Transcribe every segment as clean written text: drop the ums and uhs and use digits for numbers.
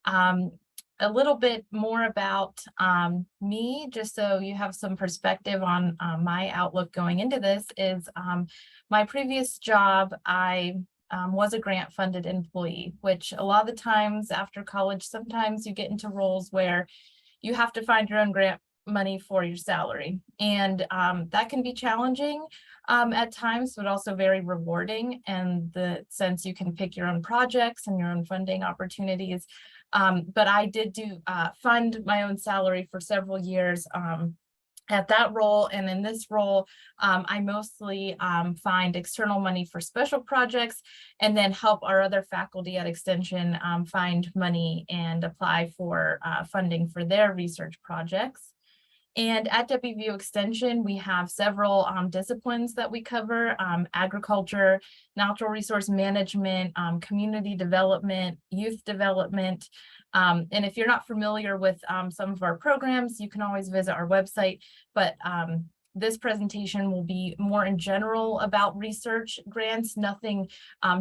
A little bit more about me, just so you have some perspective on my outlook going into this, is my previous job, I was a grant funded employee, which a lot of the times after college, sometimes you get into roles where you have to find your own grant money for your salary. And that can be challenging at times, but also very rewarding in the sense you can pick your own projects and your own funding opportunities. But I did fund my own salary for several years at that role. And in this role, I mostly find external money for special projects and then help our other faculty at Extension find money and apply for funding for their research projects. And at WVU Extension, we have several disciplines that we cover: agriculture, natural resource management, community development, youth development. And if you're not familiar with some of our programs, you can always visit our website. But this presentation will be more in general about research grants, nothing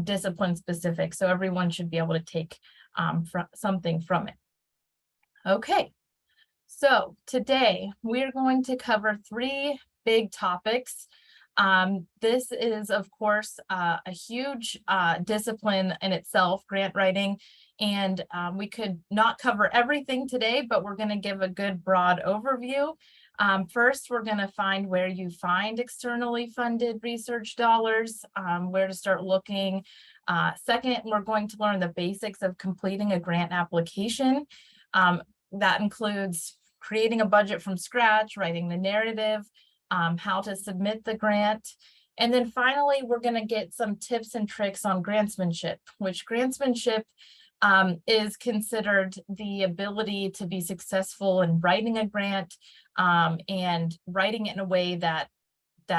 discipline specific. So everyone should be able to take something from it. Okay. So today we're going to cover three big topics. This is, of course, a huge discipline in itself, grant writing, and we could not cover everything today, but we're going to give a good broad overview. First, we're going to find where you find externally funded research dollars, where to start looking. Second, we're going to learn the basics of completing a grant application. That includes creating a budget from scratch, writing the narrative, how to submit the grant. And then finally, we're going to get some tips and tricks on grantsmanship, which grantsmanship is considered the ability to be successful in writing a grant and writing it in a way that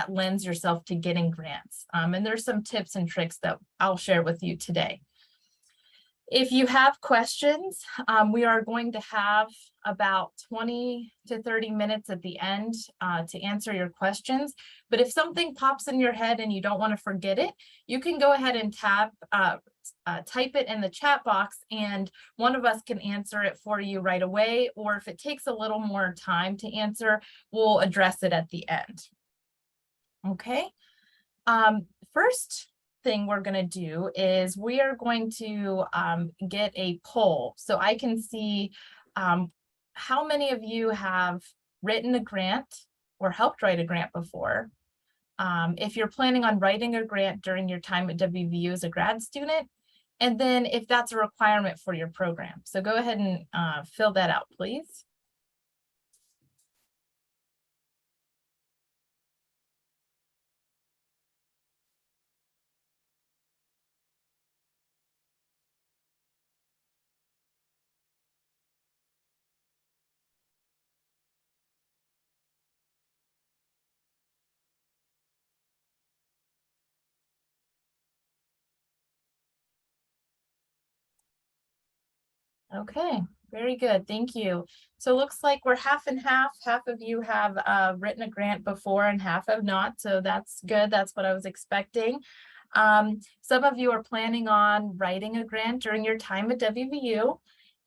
lends yourself to getting grants. And there's some tips and tricks that I'll share with you today. If you have questions, we are going to have about 20 to 30 minutes at the end to answer your questions. But if something pops in your head and you don't want to forget it, you can go ahead and type it in the chat box and one of us can answer it for you right away. Or if it takes a little more time to answer, we'll address it at the end. Okay. First thing we're going to do is we are going to get a poll so I can see how many of you have written a grant or helped write a grant before. If you're planning on writing a grant during your time at WVU as a grad student, and then if that's a requirement for your program. So go ahead and fill that out, please. Okay, very good. Thank you. So it looks like we're half and half. Half of you have written a grant before and half have not. So that's good. That's what I was expecting. Some of you are planning on writing a grant during your time at WVU.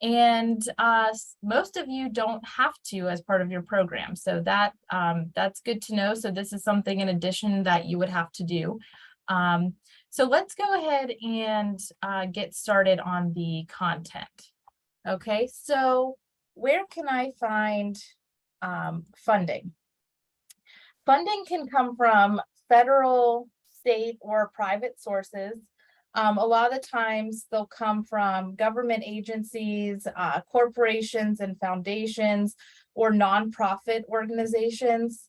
And most of you don't have to as part of your program. So that's good to know. So this is something in addition that you would have to do. So let's go ahead and get started on the content. Okay, so where can I find funding? Funding can come from federal, state, or private sources. A lot of the times they'll come from government agencies, corporations and foundations, or nonprofit organizations.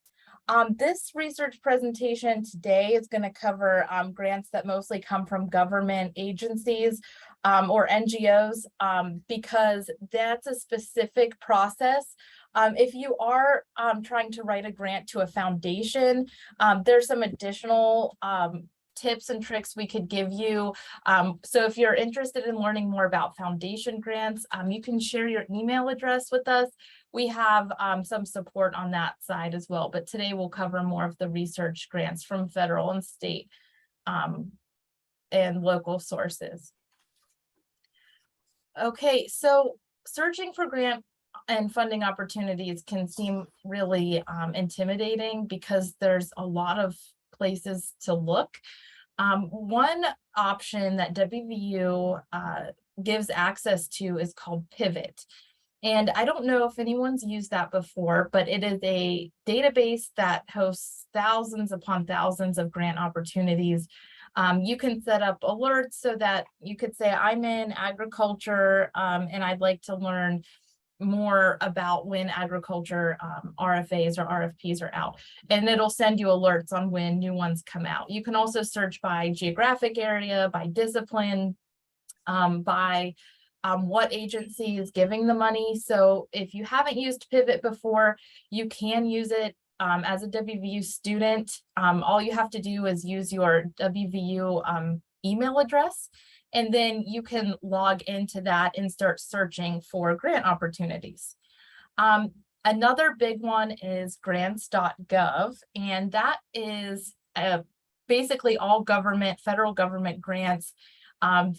This research presentation today is going to cover grants that mostly come from government agencies or NGOs because that's a specific process. If you are trying to write a grant to a foundation, there's some additional tips and tricks we could give you. So if you're interested in learning more about foundation grants, you can share your email address with us. We have some support on that side as well, but today we'll cover more of the research grants from federal and state and local sources. Okay, so searching for grant and funding opportunities can seem really intimidating because there's a lot of places to look. One option that WVU gives access to is called Pivot. And I don't know if anyone's used that before, but it is a database that hosts thousands upon thousands of grant opportunities. You can set up alerts so that you could say, I'm in agriculture and I'd like to learn more about when agriculture RFAs or RFPs are out, and it'll send you alerts on when new ones come out. You can also search by geographic area, by discipline, by what agency is giving the money. So if you haven't used Pivot before, you can use it as a WVU student. All you have to do is use your WVU email address, and then you can log into that and start searching for grant opportunities. Another big one is grants.gov, and that is basically all government, federal government grants.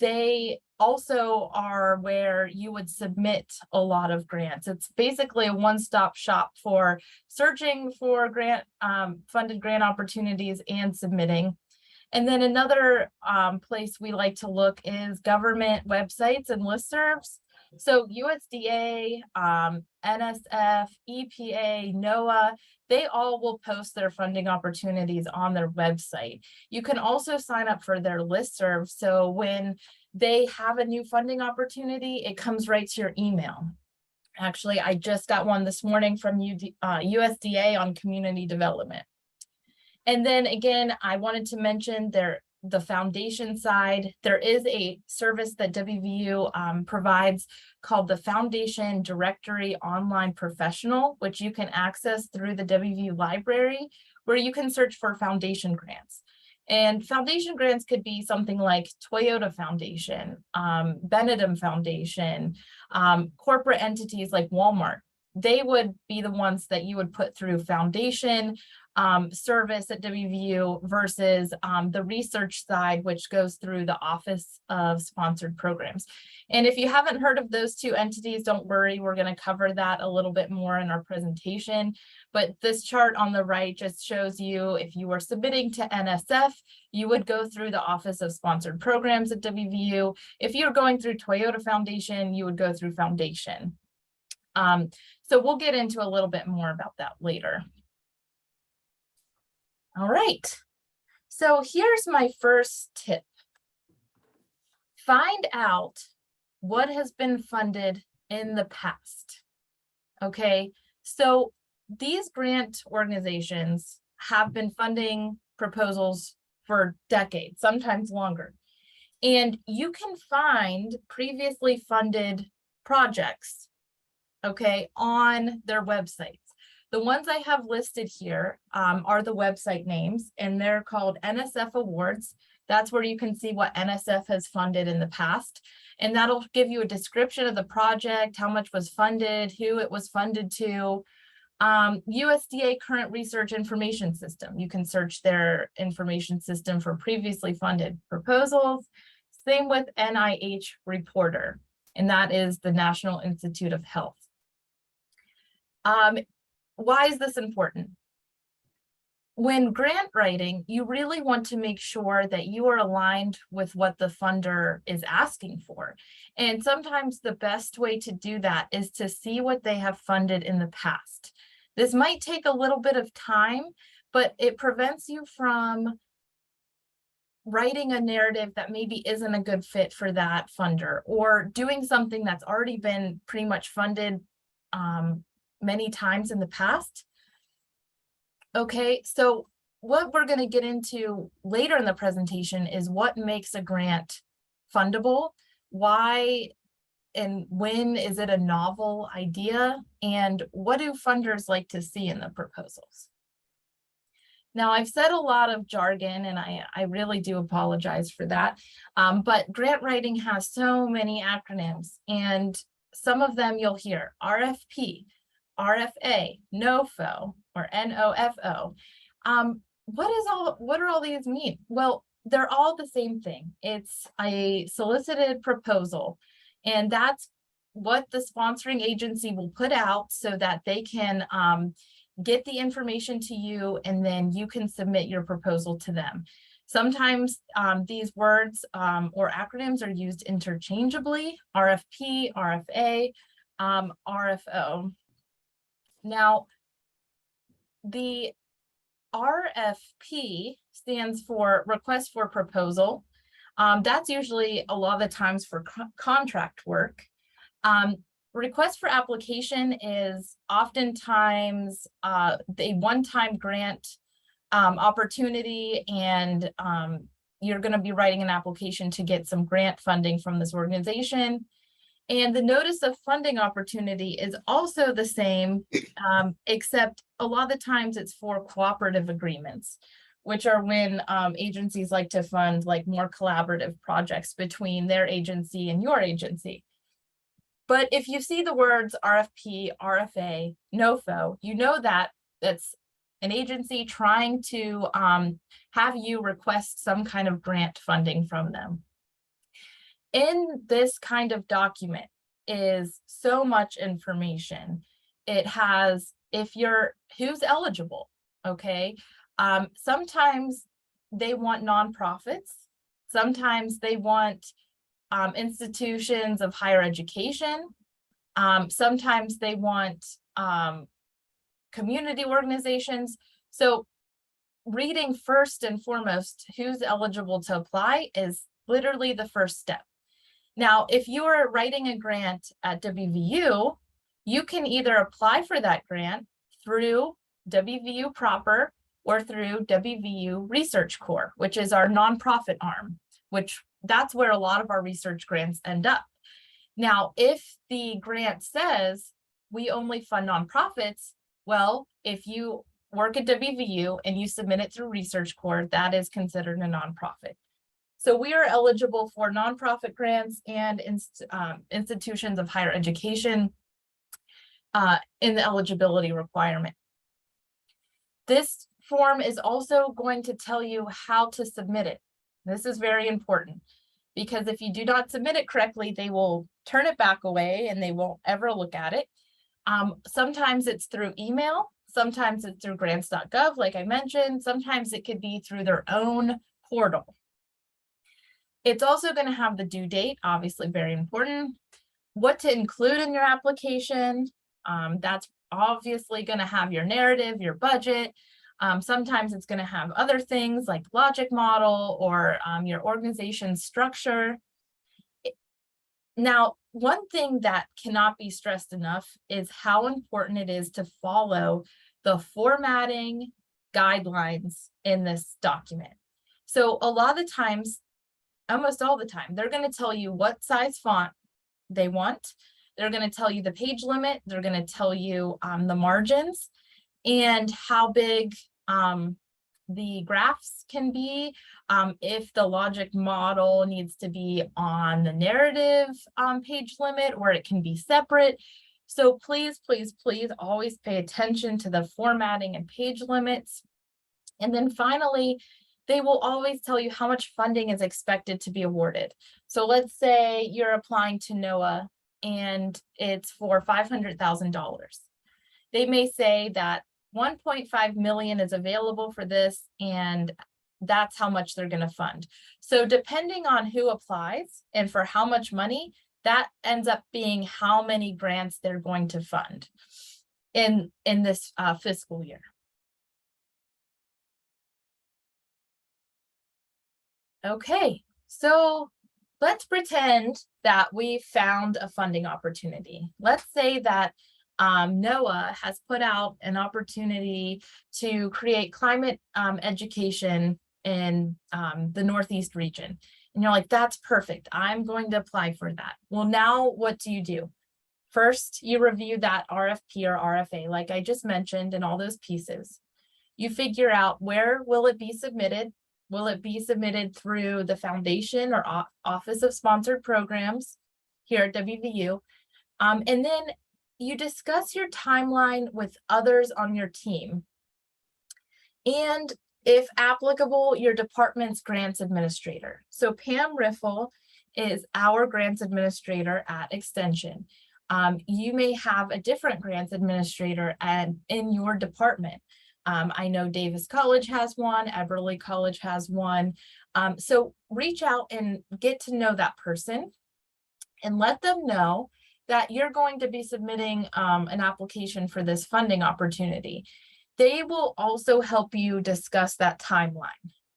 They also are where you would submit a lot of grants. It's basically a one-stop shop for searching for grant funded grant opportunities and submitting. And then another place we like to look is government websites and listservs. So USDA, NSF, EPA, NOAA, they all will post their funding opportunities on their website. You can also sign up for their listserv. So when they have a new funding opportunity, it comes right to your email. Actually, I just got one this morning from USDA on community development. And then again, I wanted to mention the foundation side. There is a service that WVU provides called the Foundation Directory Online Professional, which you can access through the WVU library, where you can search for foundation grants. And foundation grants could be something like Toyota Foundation, Benedum Foundation, corporate entities like Walmart. They would be the ones that you would put through foundation service at WVU versus the research side, which goes through the Office of Sponsored Programs. And if you haven't heard of those two entities, don't worry, we're going to cover that a little bit more in our presentation. But this chart on the right just shows you if you were submitting to NSF, you would go through the Office of Sponsored Programs at WVU. If you're going through Toyota Foundation, you would go through Foundation. So we'll get into a little bit more about that later. All right, so here's my first tip. Find out what has been funded in the past. Okay, so these grant organizations have been funding proposals for decades, sometimes longer. And you can find previously funded projects, okay, on their websites. The ones I have listed here are the website names, and they're called NSF Awards. That's where you can see what NSF has funded in the past. And that'll give you a description of the project, how much was funded, who it was funded to. USDA Current Research Information System. You can search their information system for previously funded proposals. Same with NIH Reporter, and that is the National Institute of Health. Why is this important? When grant writing, you really want to make sure that you are aligned with what the funder is asking for. And sometimes the best way to do that is to see what they have funded in the past. This might take a little bit of time, but it prevents you from writing a narrative that maybe isn't a good fit for that funder, or doing something that's already been pretty much funded many times in the past. Okay, so what we're going to get into later in the presentation is what makes a grant fundable, why and when is it a novel idea, and what do funders like to see in the proposals. Now, I've said a lot of jargon, and I really do apologize for that, but grant writing has so many acronyms, and some of them you'll hear: RFP, RFA, NOFO, or NOFO. What do all these mean? Well, they're all the same thing. It's a solicited proposal. And that's what the sponsoring agency will put out so that they can get the information to you, and then you can submit your proposal to them. Sometimes these words or acronyms are used interchangeably: RFP, RFA, RFO. Now, the RFP stands for Request for Proposal. That's usually a lot of the times for contract work. Request for application is oftentimes a one-time grant opportunity, and you're going to be writing an application to get some grant funding from this organization. And the notice of funding opportunity is also the same, except a lot of the times it's for cooperative agreements, which are when agencies like to fund like more collaborative projects between their agency and your agency. But if you see the words RFP, RFA, NOFO, you know that that's an agency trying to have you request some kind of grant funding from them. In this kind of document is so much information. It has, who's eligible, okay? Sometimes they want nonprofits. Sometimes they want institutions of higher education. Sometimes they want community organizations. So reading first and foremost who's eligible to apply is literally the first step. Now, if you are writing a grant at WVU, you can either apply for that grant through WVU proper or through WVU Research Corps, which is our nonprofit arm, which that's where a lot of our research grants end up. Now, if the grant says we only fund nonprofits, well, if you work at WVU and you submit it through Research Corps, that is considered a nonprofit. So we are eligible for nonprofit grants and institutions of higher education in the eligibility requirement. This form is also going to tell you how to submit it. This is very important because if you do not submit it correctly, they will turn it back away and they won't ever look at it. Sometimes it's through email, sometimes it's through grants.gov, like I mentioned, sometimes it could be through their own portal. It's also going to have the due date, obviously very important, what to include in your application. That's obviously going to have your narrative, your budget. Sometimes it's going to have other things like logic model or your organization structure. Now, one thing that cannot be stressed enough is how important it is to follow the formatting guidelines in this document. So a lot of times, almost all the time, they're going to tell you what size font they want. They're going to tell you the page limit. They're going to tell you the margins and how big the graphs can be, if the logic model needs to be on the narrative page limit or it can be separate. So please, please, please always pay attention to the formatting and page limits. And then finally, they will always tell you how much funding is expected to be awarded. So let's say you're applying to NOAA and it's for $500,000. They may say that 1.5 million is available for this, and that's how much they're going to fund. So depending on who applies and for how much money, that ends up being how many grants they're going to fund in this fiscal year. Okay, so let's pretend that we found a funding opportunity. Let's say that NOAA has put out an opportunity to create climate education in the Northeast region. And you're like, that's perfect. I'm going to apply for that. Well, now what do? First, you review that RFP or RFA, like I just mentioned, and all those pieces. You figure out where will it be submitted? Will it be submitted through the Foundation or Office of Sponsored Programs here at WVU? And then you discuss your timeline with others on your team. And if applicable, your department's grants administrator. So Pam Riffle is our grants administrator at Extension. You may have a different grants administrator in your department. I know Davis College has one, Eberly College has one. So reach out and get to know that person and let them know that you're going to be submitting an application for this funding opportunity. They will also help you discuss that timeline.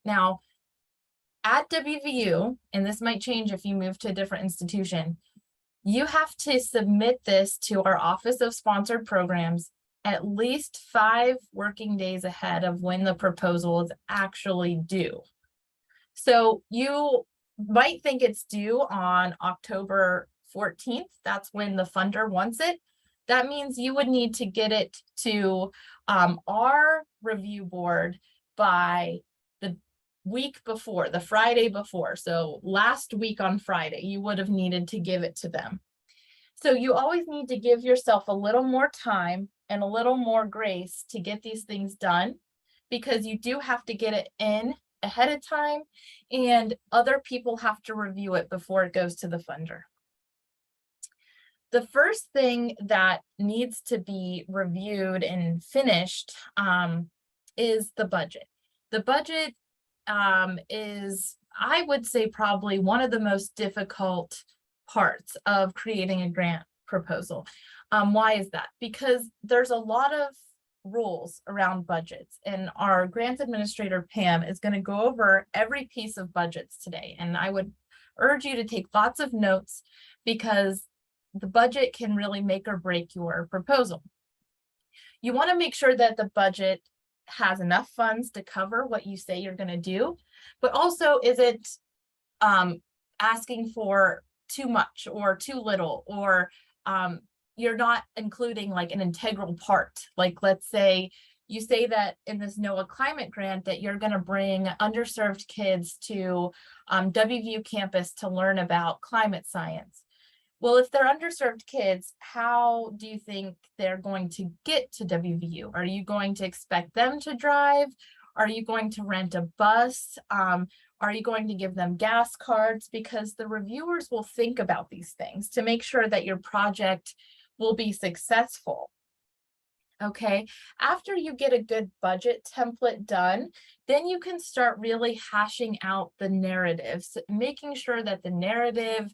Now, at WVU, and this might change if you move to a different institution, you have to submit this to our Office of Sponsored Programs at least 5 working days ahead of when the proposal is actually due. So you might think it's due on October 14th. That's when the funder wants it. That means you would need to get it to our review board by the week before, the Friday before. So last week on Friday, you would have needed to give it to them. So you always need to give yourself a little more time and a little more grace to get these things done, because you do have to get it in ahead of time and other people have to review it before it goes to the funder. The first thing that needs to be reviewed and finished is the budget. The budget is, I would say, probably one of the most difficult parts of creating a grant proposal. Why is that? Because there's a lot of rules around budgets, and our grants administrator, Pam, is going to go over every piece of budgets today. And I would urge you to take lots of notes, because the budget can really make or break your proposal. You want to make sure that the budget has enough funds to cover what you say you're going to do, but also is it asking for too much or too little, or you're not including like an integral part. Like, let's say you say that in this NOAA climate grant that you're going to bring underserved kids to WVU campus to learn about climate science. Well, if they're underserved kids, how do you think they're going to get to WVU? Are you going to expect them to drive? Are you going to rent a bus? Are you going to give them gas cards? Because the reviewers will think about these things to make sure that your project will be successful. Okay, after you get a good budget template done, then you can start really hashing out the narratives, making sure that the narrative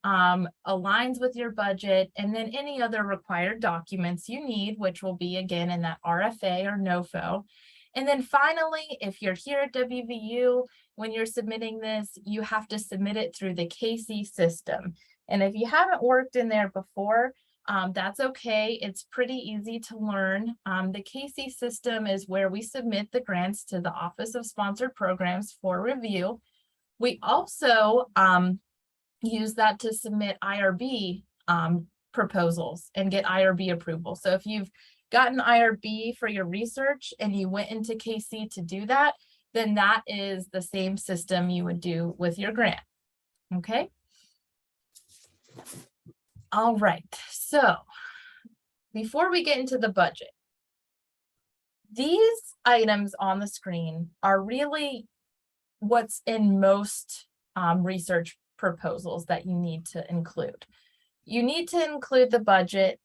aligns with your budget, and then any other required documents you need, which will be again in that RFA or NOFO. And then finally, if you're here at WVU, when you're submitting this, you have to submit it through the KC system. And if you haven't worked in there before, that's okay. It's pretty easy to learn. The KC system is where we submit the grants to the Office of Sponsored Programs for review. We also use that to submit IRB proposals and get IRB approval. So if you've gotten IRB for your research and you went into KC to do that, then that is the same system you would do with your grant. Okay. All right. So before we get into the budget, these items on the screen are really what's in most research proposals that you need to include. You need to include the budget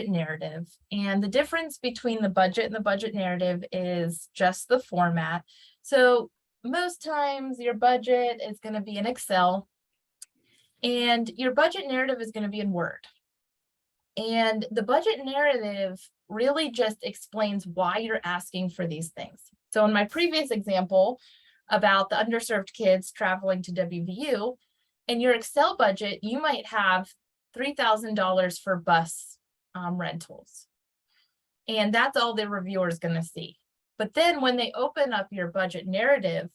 narrative, and the difference between the budget and the budget narrative is just the format. So most times your budget is going to be in Excel and your budget narrative is going to be in Word. And the budget narrative really just explains why you're asking for these things. So in my previous example about the underserved kids traveling to WVU, in your Excel budget, you might have $3,000 for bus rentals. And that's all the reviewer is going to see. But then when they open up your budget narrative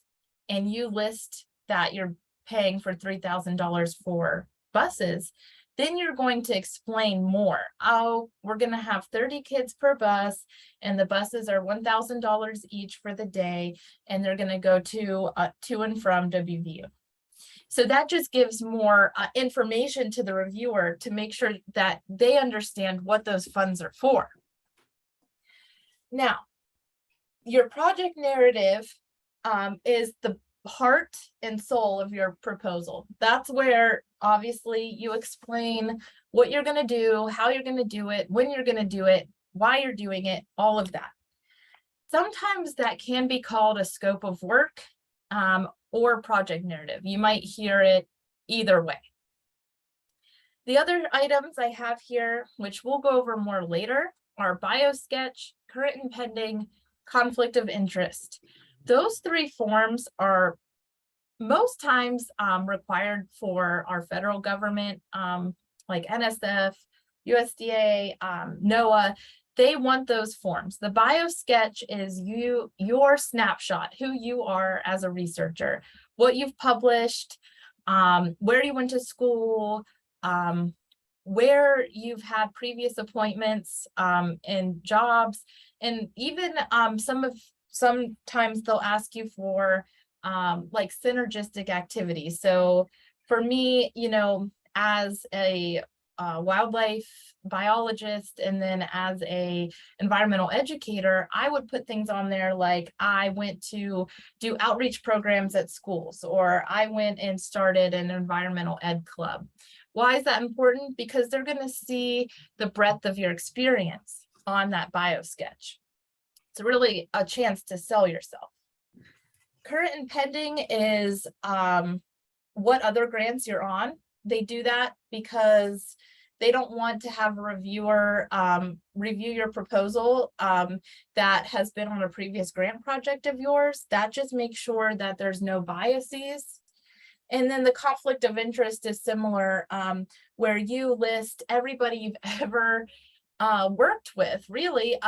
and you list that you're paying for $3,000 for buses, then you're going to explain more. Oh, we're going to have 30 kids per bus, and the buses are $1,000 each for the day, and they're going to go to and from WVU. So that just gives more information to the reviewer to make sure that they understand what those funds are for. Now, your project narrative is the heart and soul of your proposal. That's where obviously you explain what you're going to do, how you're going to do it, when you're going to do it, why you're doing it, all of that. Sometimes that can be called a scope of work or project narrative. You might hear it either way. The other items I have here, which we'll go over more later, are biosketch, current and pending, conflict of interest. Those three forms are most times required for our federal government, like NSF, USDA, NOAA. They want those forms. The biosketch is your snapshot, who you are as a researcher, what you've published, where you went to school, where you've had previous appointments and jobs, and even sometimes they'll ask you for like synergistic activities. So for me, you know, as a wildlife biologist and then as a environmental educator, I would put things on there like I went to do outreach programs at schools, or I went and started an environmental ed club. Why is that important? Because they're going to see the breadth of your experience on that biosketch. It's really a chance to sell yourself. Current and pending is what other grants you're on. They do that because they don't want to have a reviewer review your proposal that has been on a previous grant project of yours. That just makes sure that there's no biases. And then the conflict of interest is similar, where you list everybody you've ever worked with, really,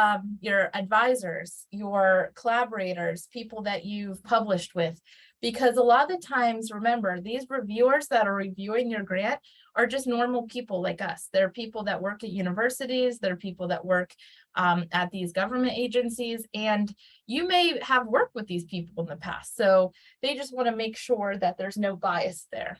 your advisors, your collaborators, people that you've published with. Because a lot of the times, remember, these reviewers that are reviewing your grant are just normal people like us. They're people that work at universities, they're people that work at these government agencies, and you may have worked with these people in the past. So they just want to make sure that there's no bias there.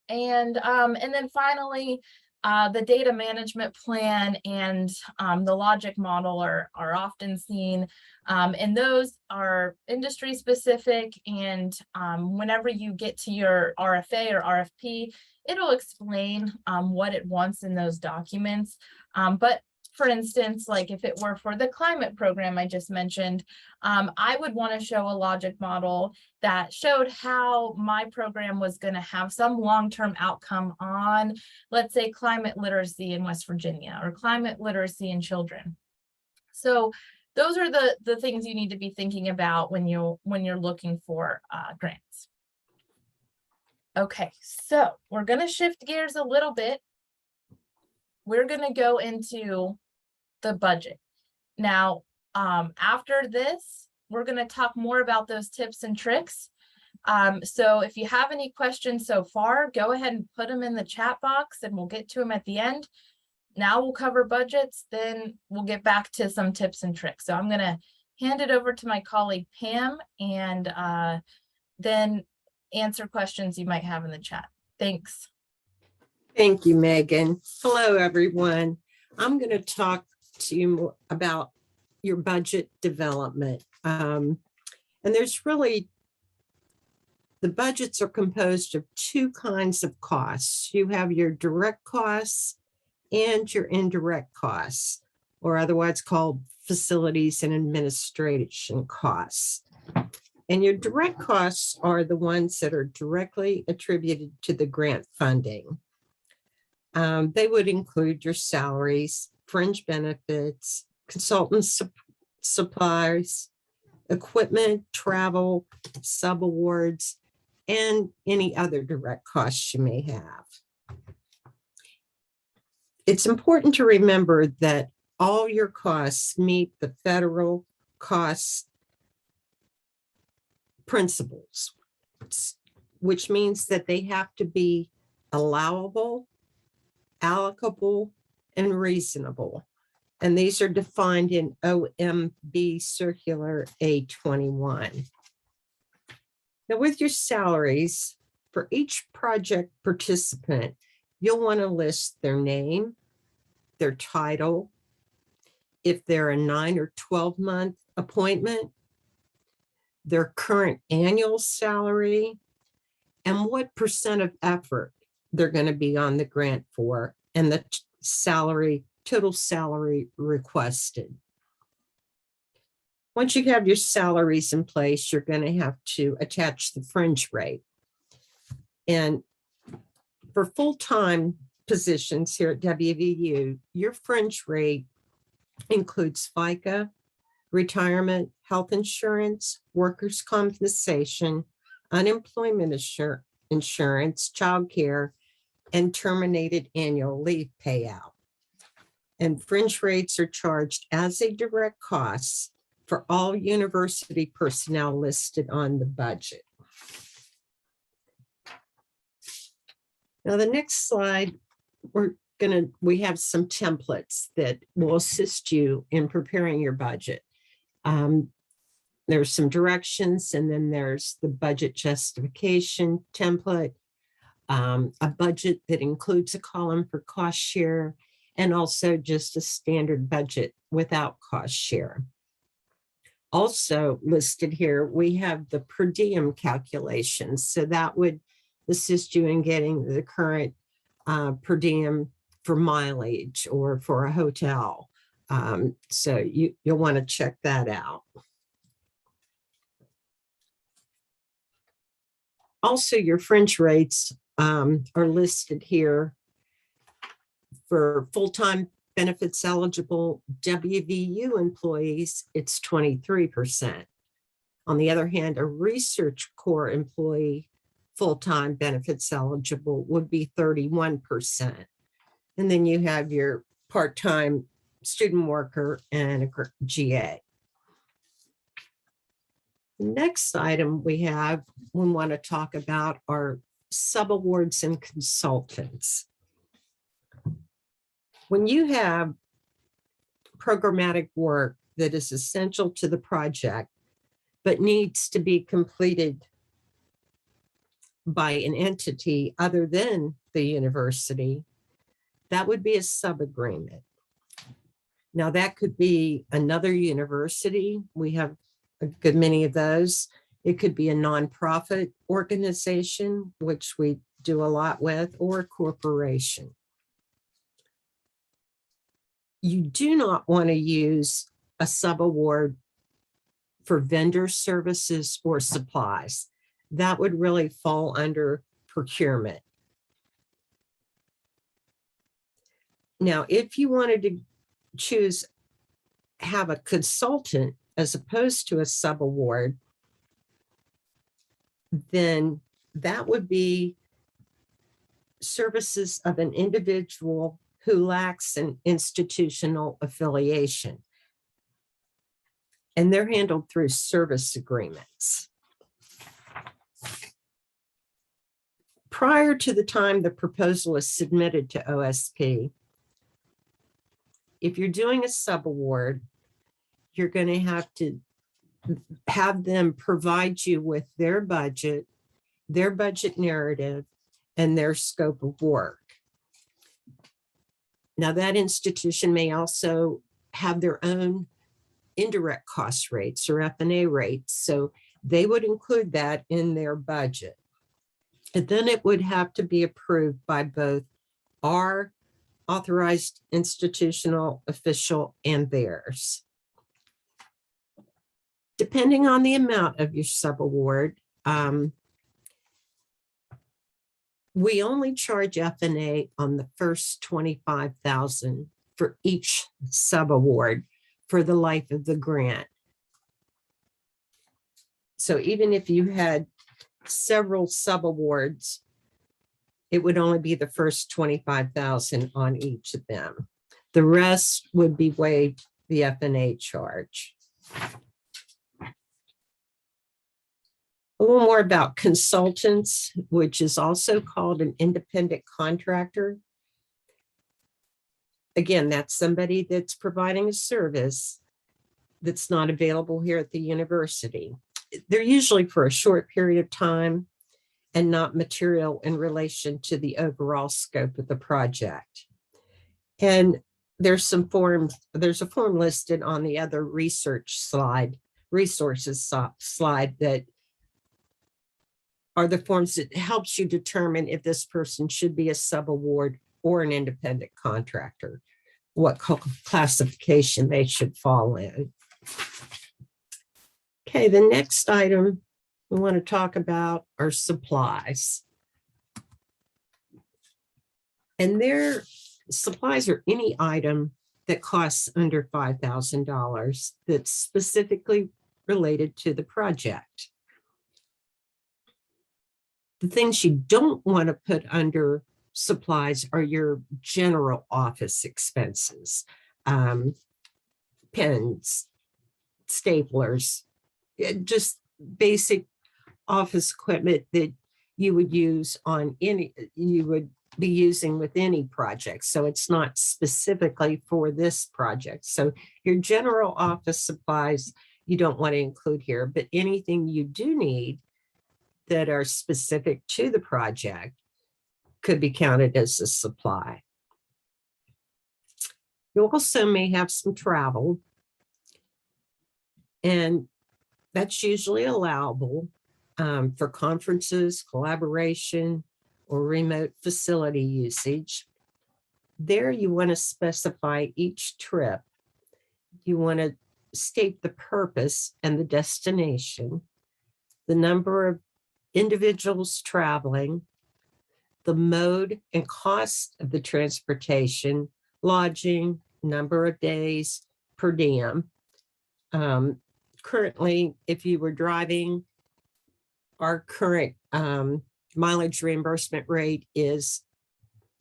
And then finally, the data management plan and the logic model are often seen, and those are industry specific. And whenever you get to your RFA or RFP, it'll explain what it wants in those documents. But for instance, like if it were for the climate program I just mentioned, I would want to show a logic model that showed how my program was going to have some long-term outcome on, let's say, climate literacy in West Virginia or climate literacy in children. So those are the things you need to be thinking about when you're looking for grants. Okay, so we're going to shift gears a little bit. We're going to go into the budget. Now, after this, we're going to talk more about those tips and tricks. So if you have any questions so far, go ahead and put them in the chat box and we'll get to them at the end. Now we'll cover budgets, then we'll get back to some tips and tricks. So I'm going to hand it over to my colleague Pam and then answer questions you might have in the chat. Thanks. Thank you, Megan. Hello, everyone. I'm going to talk to you about your budget development. And there's really, the budgets are composed of two kinds of costs. You have your direct costs and your indirect costs, or otherwise called facilities and administration costs. And your direct costs are the ones that are directly attributed to the grant funding. They would include your salaries, fringe benefits, consultant supplies, equipment, travel, subawards, and any other direct costs you may have. It's important to remember that all your costs meet the federal cost principles, which means that they have to be allowable, allocable, and reasonable. And these are defined in OMB Circular A21. Now, with your salaries, for each project participant, you'll want to list their name, their title, if they're a 9 or 12-month appointment, their current annual salary, and what percent of effort they're going to be on the grant for, and the total salary requested. Once you have your salaries in place, you're going to have to attach the fringe rate. And for full-time positions here at WVU, your fringe rate includes FICA, retirement, health insurance, workers' compensation, unemployment insurance, childcare, and terminated annual leave payout. And fringe rates are charged as a direct cost for all university personnel listed on the budget. Now, the next slide, we have some templates that will assist you in preparing your budget. There's some directions, and then there's the budget justification template, a budget that includes a column for cost share, and also just a standard budget without cost share. Also listed here, we have the per diem calculations. So that would assist you in getting the current per diem for mileage or for a hotel. So you'll want to check that out. Also, your fringe rates are listed here for full-time benefits eligible WVU employees, it's 23%. On the other hand, a research corps employee full-time benefits eligible would be 31%. And then you have your part-time student worker and a GA. The next item we want to talk about are subawards and consultants. When you have programmatic work that is essential to the project, but needs to be completed by an entity other than the university, that would be a sub-agreement. Now, that could be another university. We have a good many of those. It could be a nonprofit organization, which we do a lot with, or a corporation. You do not want to use a subaward for vendor services or supplies. That would really fall under procurement. Now, if you wanted to have a consultant as opposed to a subaward, then that would be services of an individual who lacks an institutional affiliation. And they're handled through service agreements. Prior to the time the proposal is submitted to OSP, if you're doing a subaward, you're going to have them provide you with their budget narrative, and their scope of work. Now, that institution may also have their own indirect cost rates or F&A rates, so they would include that in their budget. And then it would have to be approved by both our authorized institutional official and theirs. Depending on the amount of your subaward, we only charge F&A on the first $25,000 for each subaward for the life of the grant. So even if you had several subawards, it would only be the first $25,000 on each of them. The rest would be waived the F&A charge. A little more about consultants, which is also called an independent contractor. Again, that's somebody that's providing a service that's not available here at the university. They're usually for a short period of time and not material in relation to the overall scope of the project. And there's a form listed on the other research slide resources slide that are the forms that helps you determine if this person should be a subaward or an independent contractor, what classification they should fall in. Okay, the next item we want to talk about are supplies. And their supplies are any item that costs under $5,000 that's specifically related to the project. The things you don't want to put under supplies are your general office expenses, pens, staplers, just basic office equipment that you would use on you would be using with any project. So it's not specifically for this project. So your general office supplies, you don't want to include here, but anything you do need that are specific to the project could be counted as a supply. You also may have some travel, and that's usually allowable for conferences, collaboration, or remote facility usage. There you want to specify each trip. You want to state the purpose and the destination, the number of individuals traveling, the mode and cost of the transportation, lodging, number of days, per diem. Currently, if you were driving, our current mileage reimbursement rate is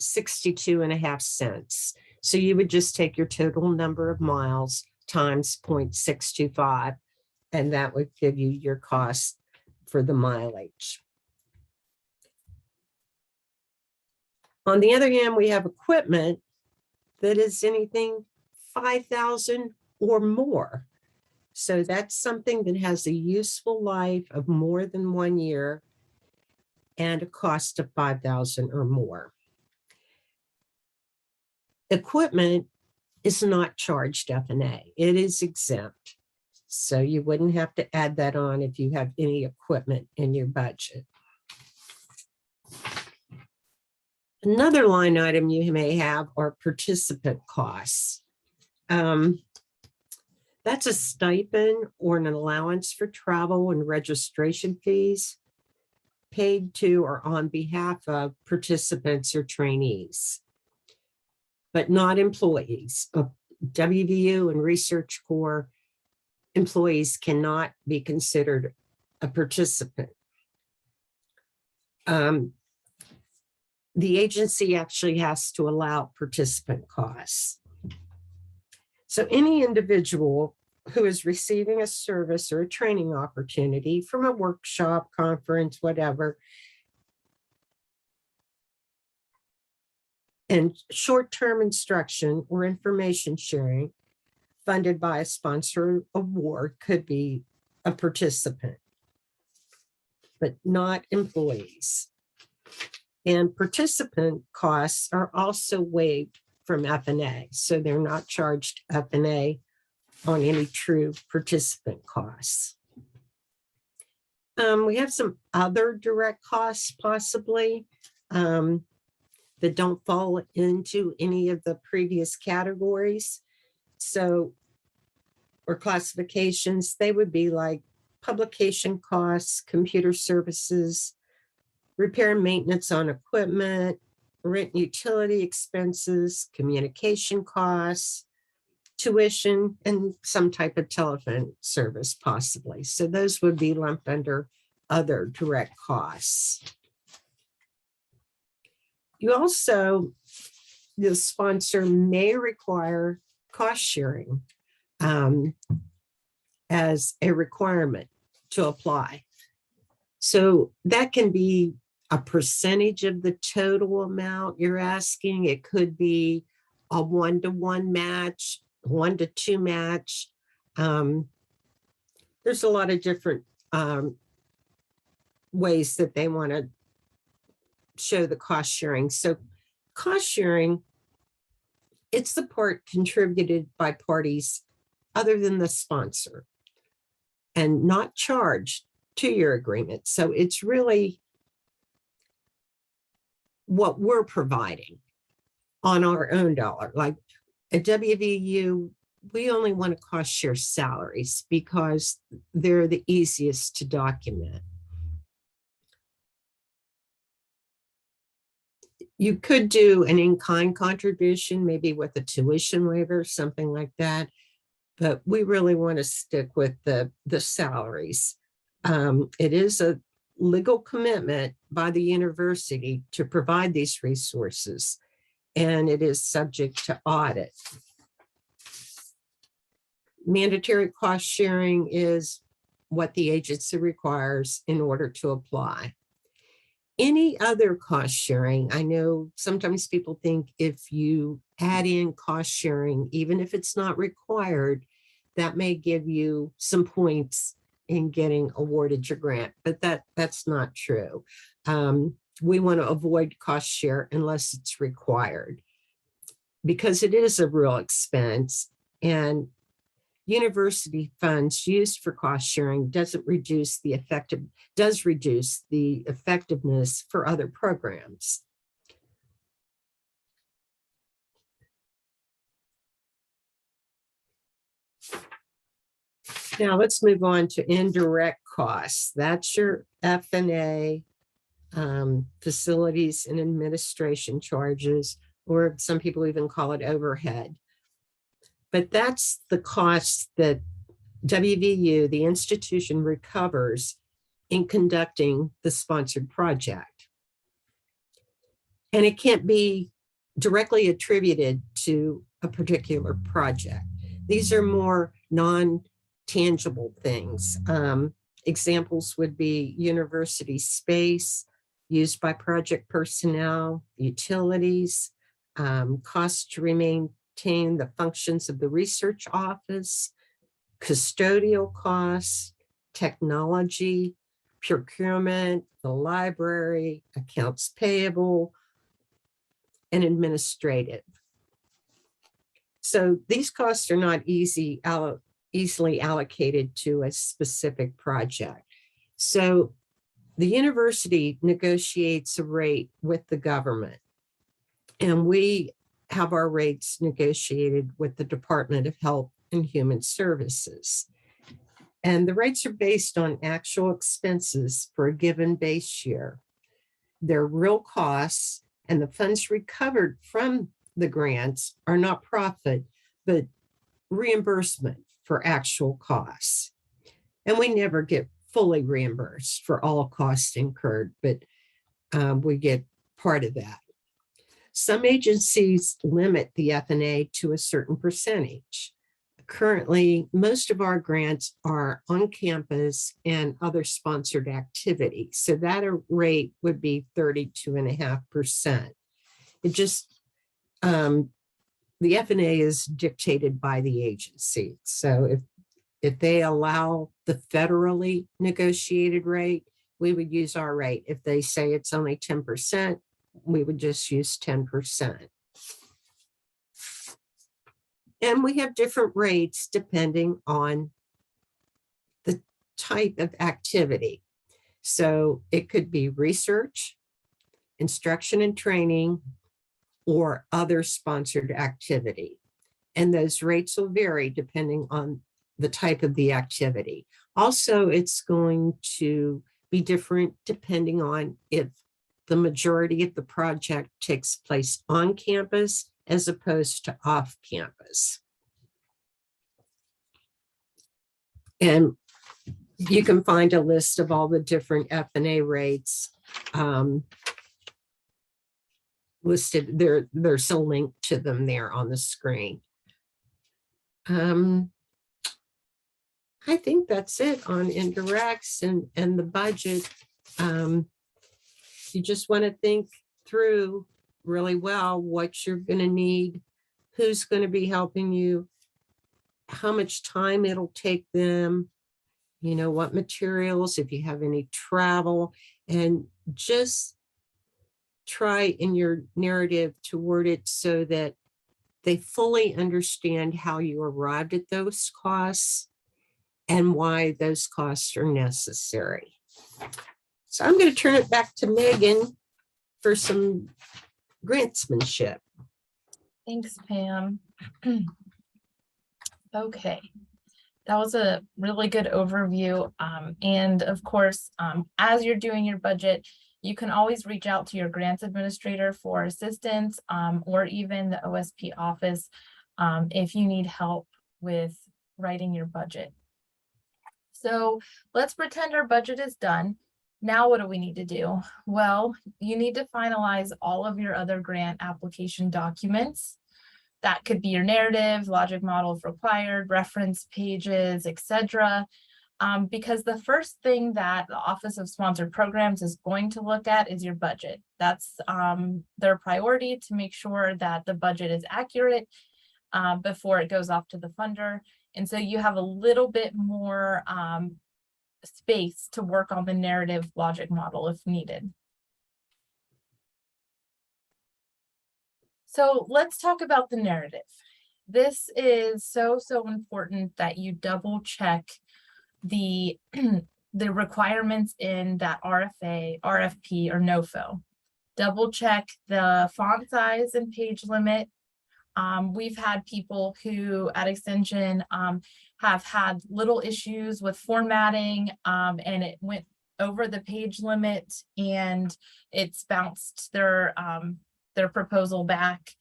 62.5 cents. So you would just take your total number of miles times 0.625, and that would give you your cost for the mileage. On the other hand, we have equipment that is anything 5,000 or more. So that's something that has a useful life of more than 1 year and a cost of 5,000 or more. Equipment is not charged F&A. It is exempt. So you wouldn't have to add that on if you have any equipment in your budget. Another line item you may have are participant costs. That's a stipend or an allowance for travel and registration fees paid to or on behalf of participants or trainees, but not employees. WVU and Research Corps employees cannot be considered a participant. The agency actually has to allow participant costs. So any individual who is receiving a service or a training opportunity from a workshop, conference, whatever, and short-term instruction or information sharing funded by a sponsor award could be a participant, but not employees. And participant costs are also waived from F&A, so they're not charged F&A on any true participant costs. We have some other direct costs possibly that don't fall into any of the previous categories. So, or classifications, they would be like publication costs, computer services, repair and maintenance on equipment, rent and utility expenses, communication costs, tuition, and some type of telephone service possibly. So those would be lumped under other direct costs. You also, the sponsor may require cost sharing as a requirement to apply. So that can be a percentage of the total amount you're asking. It could be a 1-to-1 match, 1-to-2 match. There's a lot of different ways that they want to show the cost sharing. So cost sharing, it's the part contributed by parties other than the sponsor. and not charged to your agreement. So it's really what we're providing on our own dollar. Like at WVU, we only want to cost share salaries because they're the easiest to document. You could do an in-kind contribution, maybe with a tuition waiver, something like that. But we really want to stick with the salaries. It is a legal commitment by the university to provide these resources, and it is subject to audit. Mandatory cost sharing is what the agency requires in order to apply. Any other cost sharing, I know sometimes people think if you add in cost sharing, even if it's not required, that may give you some points in getting awarded your grant, but that's not true. We want to avoid cost share unless it's required because it is a real expense, and university funds used for cost sharing does reduce the effectiveness for other programs. Now let's move on to indirect costs. That's your F&A, facilities and administration charges, or some people even call it overhead. But that's the cost that WVU, the institution, recovers in conducting the sponsored project. And it can't be directly attributed to a particular project. These are more non-tangible things. Examples would be university space used by project personnel, utilities, costs to maintain the functions of the research office, custodial costs, technology, procurement, the library, accounts payable, and administrative. So these costs are not easily allocated to a specific project. So the university negotiates a rate with the government, and we have our rates negotiated with the Department of Health and Human Services. And the rates are based on actual expenses for a given base year. They're real costs, and the funds recovered from the grants are not profit, but reimbursement for actual costs. And we never get fully reimbursed for all costs incurred, but we get part of that. Some agencies limit the F&A to a certain percentage. Currently, most of our grants are on campus and other sponsored activities. So that rate would be 32.5%. It just, the F&A is dictated by the agency. So if they allow the federally negotiated rate, we would use our rate. If they say it's only 10%, we would just use 10%. And we have different rates depending on the type of activity. So it could be research, instruction and training, or other sponsored activity. And those rates will vary depending on the type of the activity. Also, it's going to be different depending on if the majority of the project takes place on campus as opposed to off campus. And you can find a list of all the different F&A rates listed. There's a link to them there on the screen. I think that's it on indirects and the budget. You just want to think through really well what you're going to need, who's going to be helping you, how much time it'll take them, you know, what materials, if you have any travel, and just try in your narrative to word it so that they fully understand how you arrived at those costs and why those costs are necessary. So I'm going to turn it back to Megan for some grantsmanship. Thanks, Pam. Okay, that was a really good overview. And of course, as you're doing your budget, you can always reach out to your grants administrator for assistance, or even the OSP office if you need help with writing your budget. So let's pretend our budget is done. Now what do we need to do? Well, you need to finalize all of your other grant application documents. That could be your narrative, logic model if required, reference pages, etc. Because the first thing that the Office of Sponsored Programs is going to look at is your budget. That's their priority, to make sure that the budget is accurate before it goes off to the funder. And so you have a little bit more space to work on the narrative logic model if needed. So let's talk about the narrative. This is so important that you double check the the requirements in that RFA, RFP, or NOFO. Double check the font size and page limit. We've had people who at Extension have had little issues with formatting, and it went over the page limit and it's bounced their proposal back.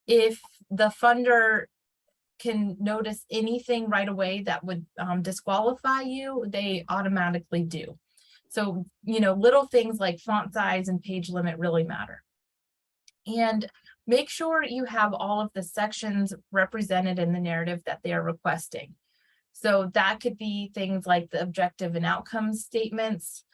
If the funder can notice anything right away that would disqualify you, they automatically do. So, little things like font size and page limit really matter. And make sure you have all of the sections represented in the narrative that they are requesting. So that could be things like the objective and outcomes statements,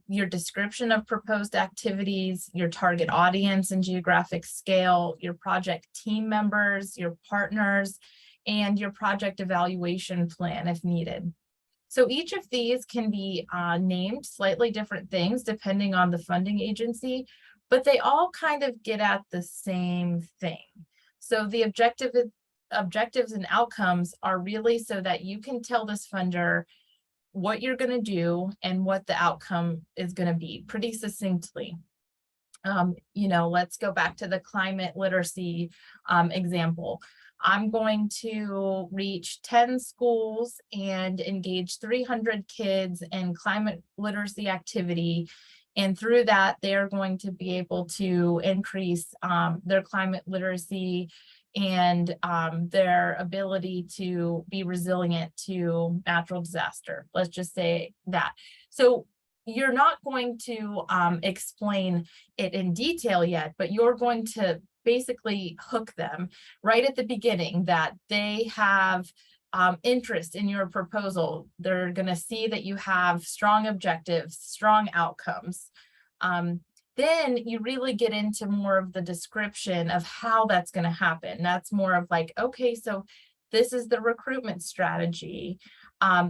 your description of proposed activities, your target audience and geographic scale, your project team members, your partners, and your project evaluation plan if needed. So each of these can be named slightly different things depending on the funding agency, but they all kind of get at the same thing. So the objectives and outcomes are really so that you can tell this funder what you're going to do and what the outcome is going to be pretty succinctly. Let's go back to the climate literacy example. I'm going to reach 10 schools and engage 300 kids in climate literacy activity. And through that, they're going to be able to increase their climate literacy and their ability to be resilient to natural disaster. Let's just say that. So you're not going to explain it in detail yet, but you're going to basically hook them right at the beginning that they have interest in your proposal. They're going to see that you have strong objectives, strong outcomes. Then you really get into more of the description of how that's going to happen. That's more of like, okay, so this is the recruitment strategy.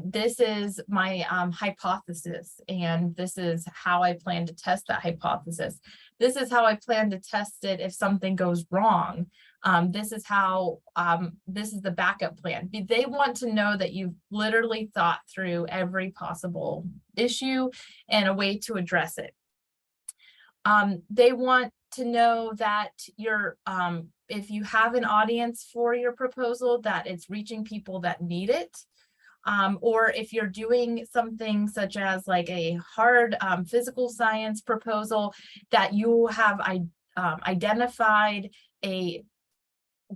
This is my hypothesis, and this is how I plan to test that hypothesis. This is how I plan to test it if something goes wrong. This is the backup plan. They want to know that you've literally thought through every possible issue and a way to address it. They want to know that if you have an audience for your proposal, that it's reaching people that need it. Or if you're doing something such as like a hard physical science proposal, that you have identified a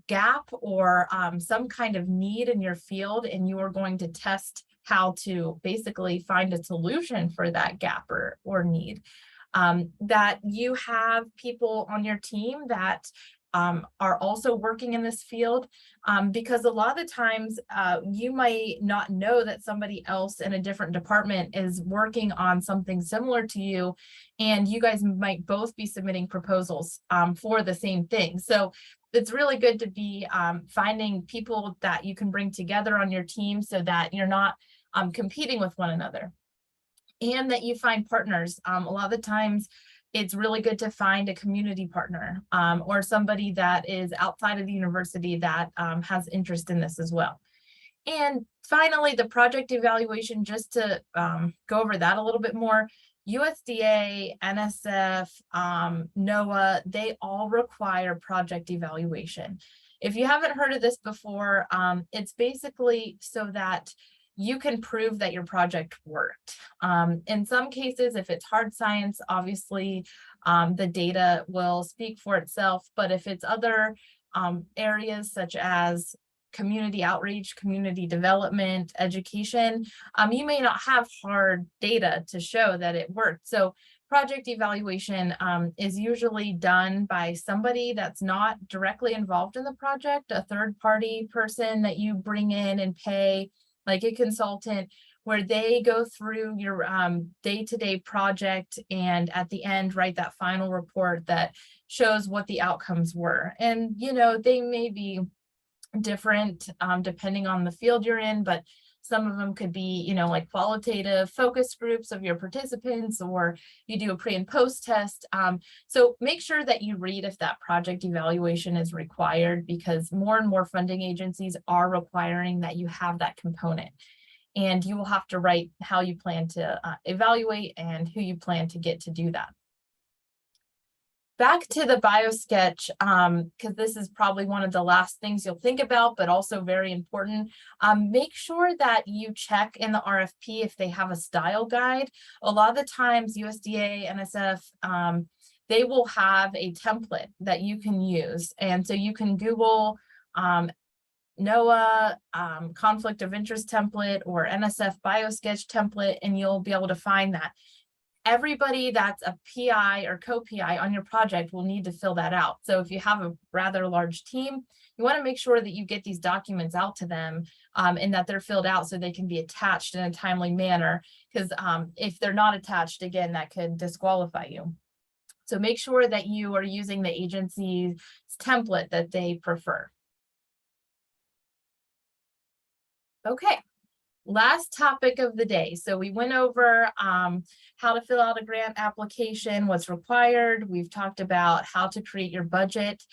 gap or some kind of need in your field, and you are going to test how to basically find a solution for that gap or need. That you have people on your team that are also working in this field, because a lot of the times you might not know that somebody else in a different department is working on something similar to you, and you guys might both be submitting proposals for the same thing. So it's really good to be finding people that you can bring together on your team so that you're not competing with one another. And that you find partners. A lot of the times it's really good to find a community partner or somebody that is outside of the university that has interest in this as well. And finally, the project evaluation, just to go over that a little bit more, USDA, NSF, NOAA, they all require project evaluation. If you haven't heard of this before, it's basically so that you can prove that your project worked. In some cases, if it's hard science, obviously the data will speak for itself. But if it's other areas such as community outreach, community development, education, you may not have hard data to show that it worked. So project evaluation is usually done by somebody that's not directly involved in the project, a third-party person that you bring in and pay, like a consultant, where they go through your day-to-day project and at the end write that final report that shows what the outcomes were. And, you know, they may be different depending on the field you're in, but some of them could be, you know, like qualitative focus groups of your participants, or you do a pre and post test. So make sure that you read if that project evaluation is required, because more and more funding agencies are requiring that you have that component. And you will have to write how you plan to evaluate and who you plan to get to do that. Back to the biosketch, because this is probably one of the last things you'll think about, but also very important. Make sure that you check in the RFP if they have a style guide. A lot of the times USDA, NSF, they will have a template that you can use. And so you can Google NOAA conflict of interest template or NSF biosketch template, and you'll be able to find that. Everybody that's a PI or co-PI on your project will need to fill that out. So if you have a rather large team, you want to make sure that you get these documents out to them and that they're filled out so they can be attached in a timely manner. Because if they're not attached, again, that could disqualify you. So make sure that you are using the agency's template that they prefer. Okay. Last topic of the day. So we went over how to fill out a grant application, what's required. We've talked about how to create your budget.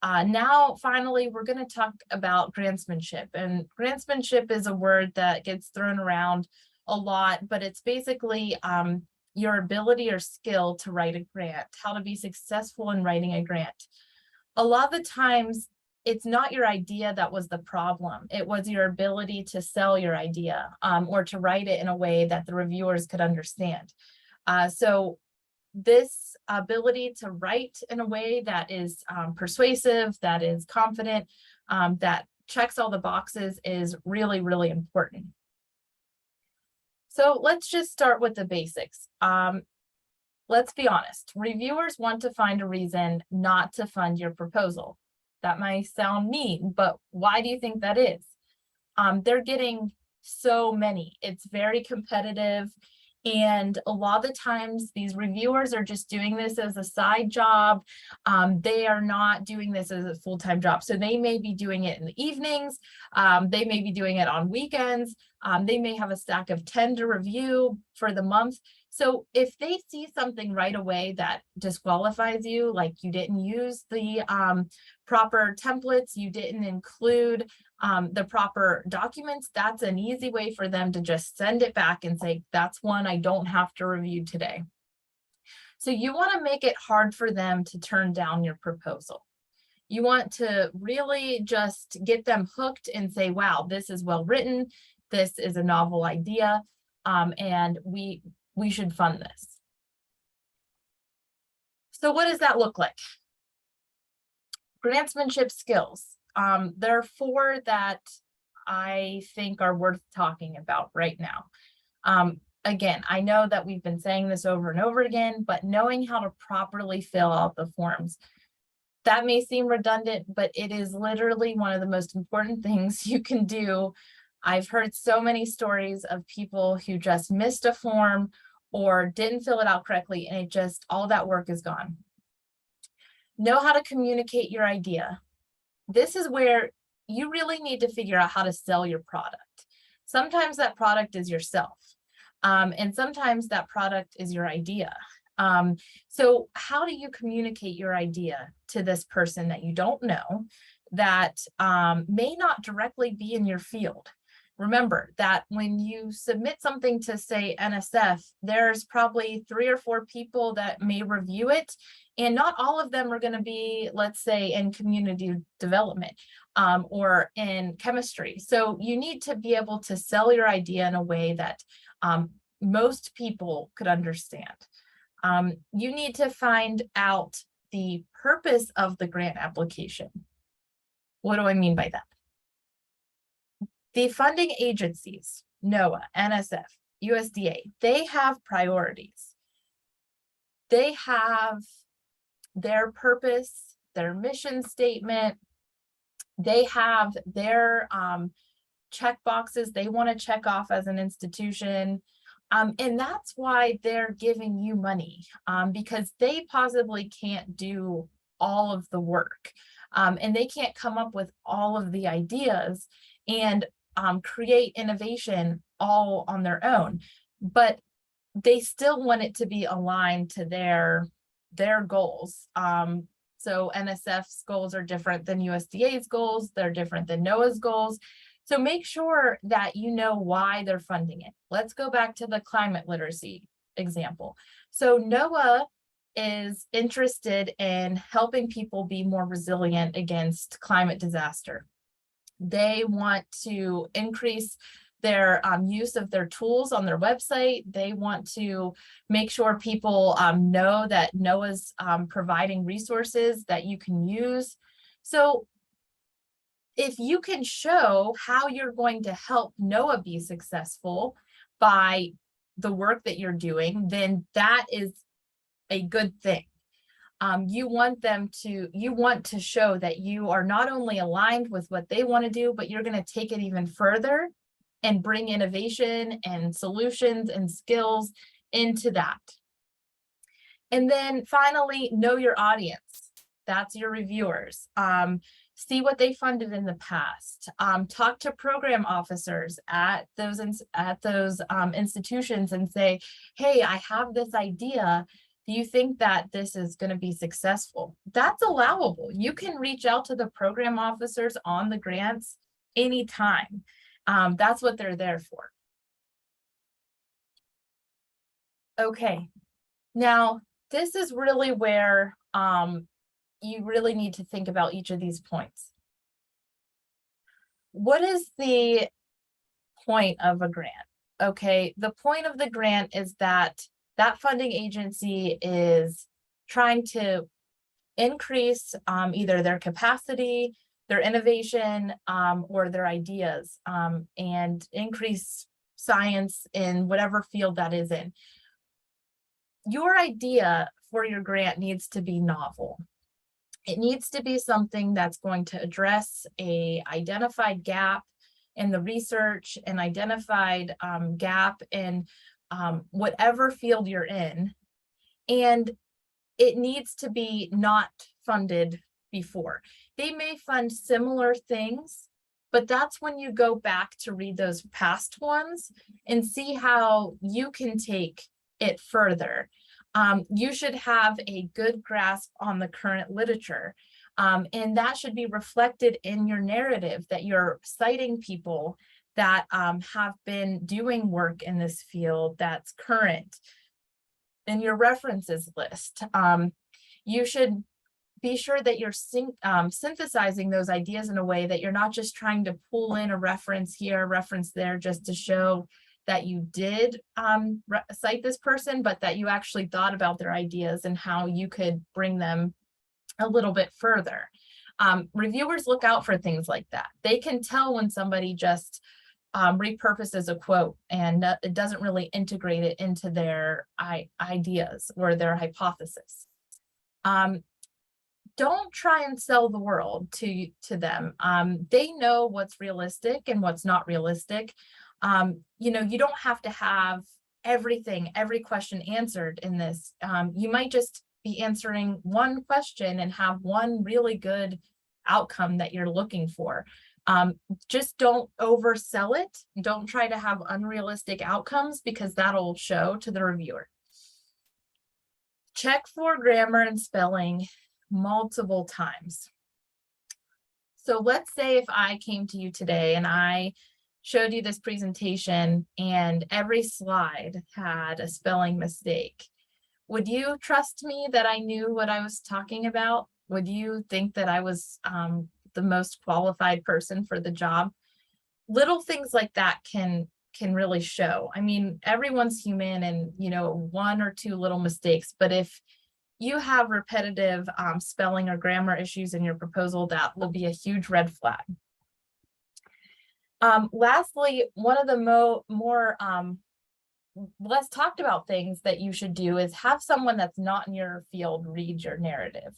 Now, finally, we're going to talk about grantsmanship. And grantsmanship is a word that gets thrown around a lot, but it's basically your ability or skill to write a grant, how to be successful in writing a grant. A lot of the times, it's not your idea that was the problem. It was your ability to sell your idea or to write it in a way that the reviewers could understand. So this ability to write in a way that is persuasive, that is confident, that checks all the boxes is really, really important. So let's just start with the basics. Let's be honest, reviewers want to find a reason not to fund your proposal. That might sound mean, but why do you think that is? They're getting so many. It's very competitive. And a lot of the times these reviewers are just doing this as a side job. They are not doing this as a full-time job. So they may be doing it in the evenings. They may be doing it on weekends. They may have a stack of 10 to review for the month. So if they see something right away that disqualifies you, like you didn't use the proper templates, you didn't include the proper documents, that's an easy way for them to just send it back and say, that's one I don't have to review today. So you want to make it hard for them to turn down your proposal. You want to really just get them hooked and say, wow, this is well written. This is a novel idea. And we should fund this. So what does that look like? Grantsmanship skills. There are 4 that I think are worth talking about right now. Again, I know that we've been saying this over and over again, but knowing how to properly fill out the forms. That may seem redundant, but it is literally one of the most important things you can do. I've heard so many stories of people who just missed a form or didn't fill it out correctly, and it just, all that work is gone. Know how to communicate your idea. This is where you really need to figure out how to sell your product. Sometimes that product is yourself, and sometimes that product is your idea. So how do you communicate your idea to this person that you don't know, that may not directly be in your field? Remember that when you submit something to, say, NSF, there's probably 3 or 4 people that may review it, and not all of them are going to be, let's say, in community development or in chemistry. So you need to be able to sell your idea in a way that most people could understand. You need to find out the purpose of the grant application. What do I mean by that? The funding agencies, NOAA, NSF, USDA, they have priorities. They have their purpose, their mission statement. They have their check boxes they want to check off as an institution. And that's why they're giving you money, because they possibly can't do all of the work. And they can't come up with all of the ideas and create innovation all on their own, but they still want it to be aligned to their goals. So NSF's goals are different than USDA's goals. They're different than NOAA's goals. So make sure that you know why they're funding it. Let's go back to the climate literacy example. So NOAA is interested in helping people be more resilient against climate disaster. They want to increase their use of their tools on their website. They want to make sure people know that NOAA's providing resources that you can use. So if you can show how you're going to help NOAA be successful by the work that you're doing, then that is a good thing. You want to show that you are not only aligned with what they want to do, but you're going to take it even further and bring innovation and solutions and skills into that. And then finally, know your audience. That's your reviewers. See what they funded in the past. Talk to program officers at those institutions and say, hey, I have this idea. Do you think that this is going to be successful? That's allowable. You can reach out to the program officers on the grants anytime. That's what they're there for. Okay, now this is really where you really need to think about each of these points. What is the point of a grant? Okay, the point of the grant is that funding agency is trying to increase either their capacity, their innovation, or their ideas, and increase science in whatever field that is in. Your idea for your grant needs to be novel. It needs to be something that's going to address a identified gap in the research, an identified gap in whatever field you're in, and it needs to be not funded before. They may fund similar things, but that's when you go back to read those past ones and see how you can take it further. You should have a good grasp on the current literature, and that should be reflected in your narrative, that you're citing people that have been doing work in this field that's current. In your references list, you should be sure that you're synthesizing those ideas in a way that you're not just trying to pull in a reference here, a reference there, just to show that you did cite this person, but that you actually thought about their ideas and how you could bring them a little bit further. Reviewers look out for things like that. They can tell when somebody just repurposes a quote and it doesn't really integrate it into their ideas or their hypothesis. Don't try and sell the world to them. They know what's realistic and what's not realistic. You know, you don't have to have every question answered in this. You might just be answering one question and have one really good outcome that you're looking for. Just don't oversell it. Don't try to have unrealistic outcomes, because that'll show to the reviewer. Check for grammar and spelling multiple times. So let's say if I came to you today and I showed you this presentation and every slide had a spelling mistake, would you trust me that I knew what I was talking about? Would you think that I was the most qualified person for the job? Little things like that can really show. I mean, everyone's human, and one or two little mistakes, but if you have repetitive spelling or grammar issues in your proposal, that will be a huge red flag. Lastly, one of the more less talked about things that you should do is have someone that's not in your field read your narrative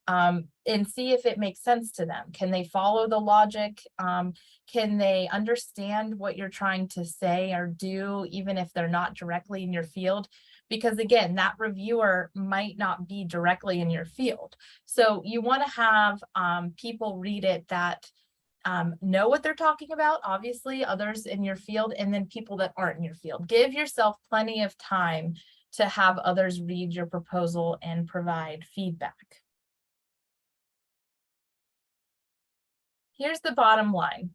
and see if it makes sense to them. Can they follow the logic? Can they understand what you're trying to say or do, even if they're not directly in your field? Because again, that reviewer might not be directly in your field. So you want to have people read it that know what they're talking about, obviously others in your field, and then people that aren't in your field. Give yourself plenty of time to have others read your proposal and provide feedback. Here's the bottom line.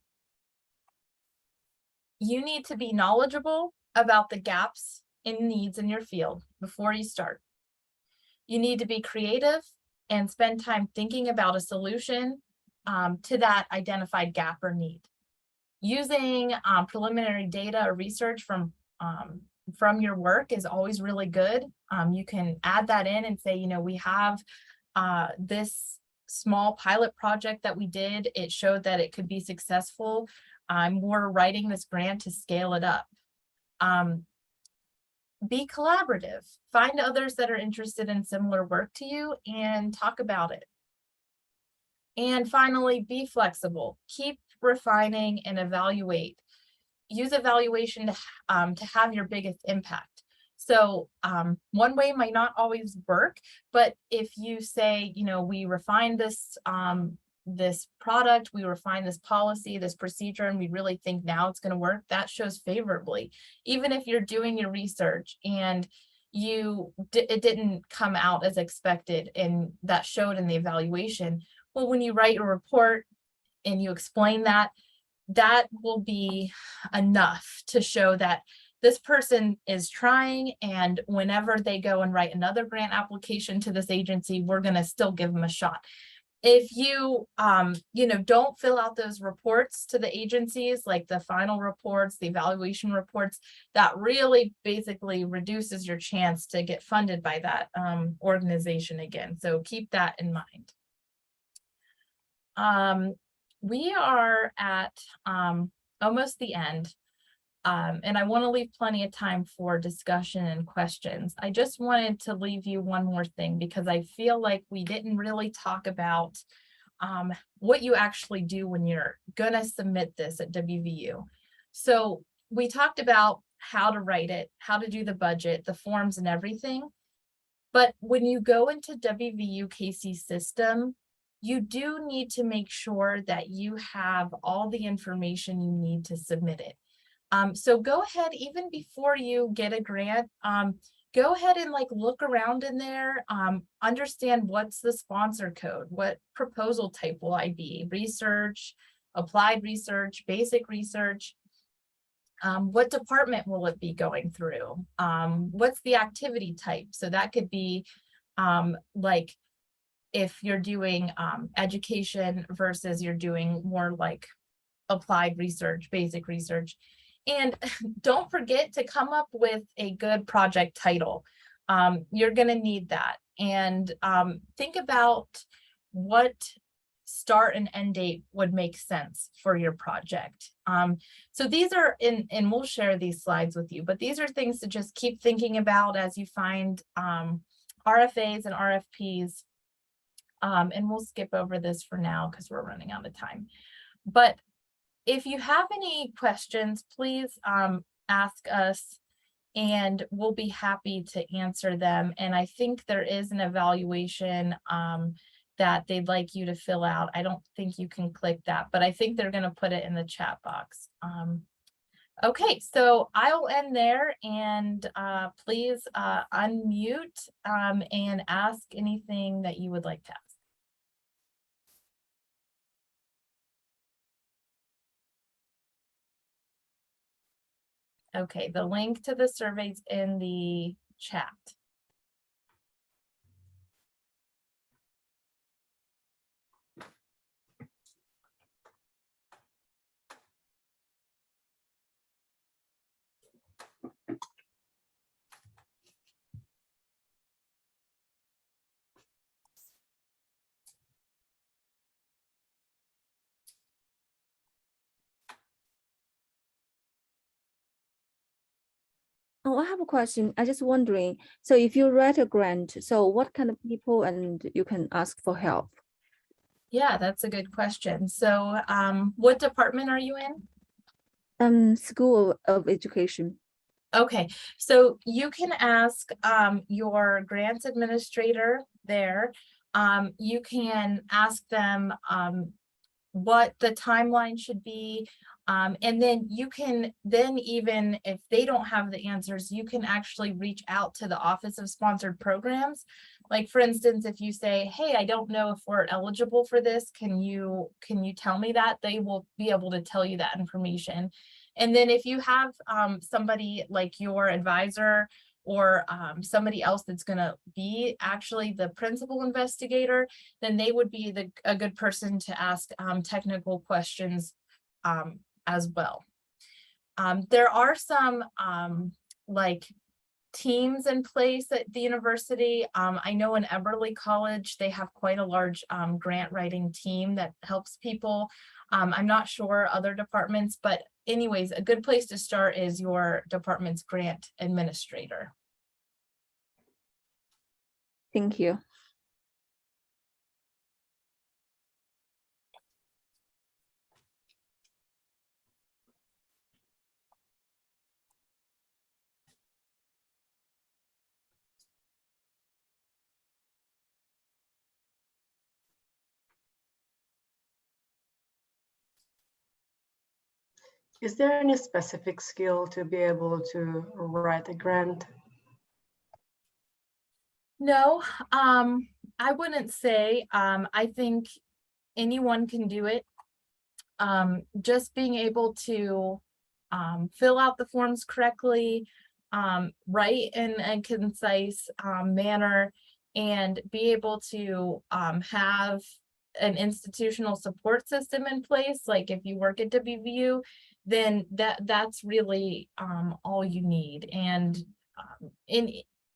You need to be knowledgeable about the gaps in needs in your field before you start. You need to be creative and spend time thinking about a solution to that identified gap or need. Using preliminary data or research from your work is always really good. You can add that in and say, we have this small pilot project that we did. It showed that it could be successful. We're writing this grant to scale it up. Be collaborative. Find others that are interested in similar work to you and talk about it. And finally, be flexible. Keep refining and evaluate. Use evaluation to have your biggest impact. So one way might not always work, but if you say, we refined this this product, we refined this policy, this procedure, and we really think now it's going to work, that shows favorably. Even if you're doing your research and it didn't come out as expected, and that showed in the evaluation. Well, when you write your report and you explain that, that will be enough to show that this person is trying, and whenever they go and write another grant application to this agency, we're going to still give them a shot. If you, don't fill out those reports to the agencies, like the final reports, the evaluation reports, that really basically reduces your chance to get funded by that organization again. So keep that in mind. We are at almost the end, and I want to leave plenty of time for discussion and questions. I just wanted to leave you one more thing, because I feel like we didn't really talk about what you actually do when you're gonna submit this at WVU. So we talked about how to write it, how to do the budget, the forms and everything. But when you go into WVU KC system, you do need to make sure that you have all the information you need to submit it. So go ahead, even before you get a grant, go ahead and look around in there, understand what's the sponsor code, what proposal type will I be, research, applied research, basic research, what department will it be going through, what's the activity type. So that could be if you're doing education versus you're doing more like applied research, basic research. And don't forget to come up with a good project title. You're going to need that. And think about what start and end date would make sense for your project. So these are and we'll share these slides with you, but these are things to just keep thinking about as you find RFAs and RFPs. And we'll skip over this for now because we're running out of time. But if you have any questions, please ask us and we'll be happy to answer them. And I think there is an evaluation that they'd like you to fill out. I don't think you can click that, but I think they're going to put it in the chat box. Okay, so I'll end there, and please unmute and ask anything that you would like to ask. Okay, the link to the survey's in the chat. Oh, I have a question. I just wondering, so if you write a grant, so what kind of people and you can ask for help? Yeah, that's a good question. So what department are you in? School of education. Okay, so you can ask your grants administrator there. You can ask them what the timeline should be. And then you can even if they don't have the answers, you can actually reach out to the Office of Sponsored Programs. Like for instance, if you say, hey, I don't know if we're eligible for this, can you tell me that? They will be able to tell you that information. And then if you have somebody like your advisor or somebody else that's going to be actually the principal investigator, then they would be a good person to ask technical questions as well. There are some like teams in place at the university. I know in Eberly College, they have quite a large grant writing team that helps people. I'm not sure other departments, but anyways, a good place to start is your department's grant administrator. Thank you. Is there any specific skill to be able to write a grant? No, I wouldn't say. I think anyone can do it. Just being able to fill out the forms correctly, write in a concise manner, and be able to have an institutional support system in place. Like if you work at WVU, then that's really all you need. And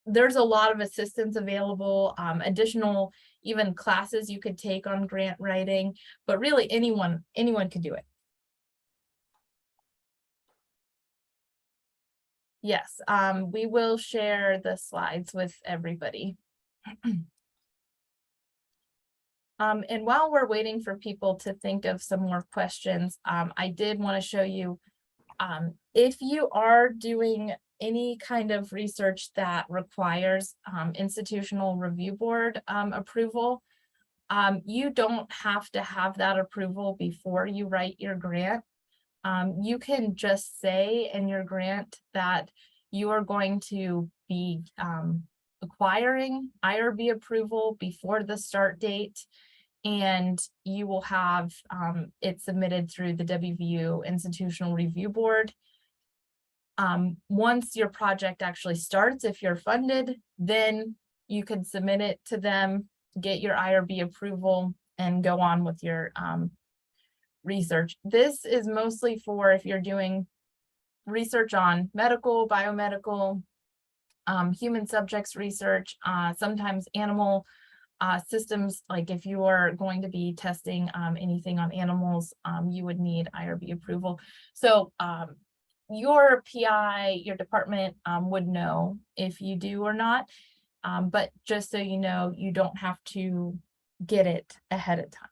there's a lot of assistance available, additional even classes you could take on grant writing, but really anyone can do it. Yes, we will share the slides with everybody. And while we're waiting for people to think of some more questions, I did want to show you, if you are doing any kind of research that requires institutional review board approval, you don't have to have that approval before you write your grant. You can just say in your grant that you are going to be acquiring IRB approval before the start date, and you will have it submitted through the WVU Institutional Review Board. Once your project actually starts, if you're funded, then you can submit it to them, get your IRB approval, and go on with your research. This is mostly for if you're doing research on medical, biomedical, human subjects research, sometimes animal systems. Like if you are going to be testing anything on animals, you would need IRB approval. So your PI, your department would know if you do or not. But just so you know, you don't have to get it ahead of time.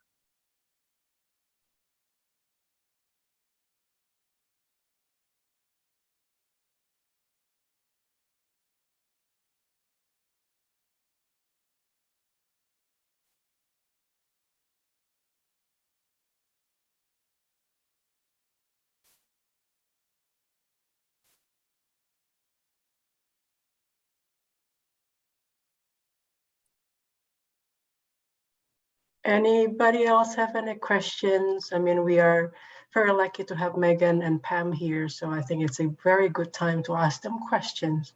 Anybody else have any questions? I mean, we are very lucky to have Megan and Pam here. So I think it's a very good time to ask them questions.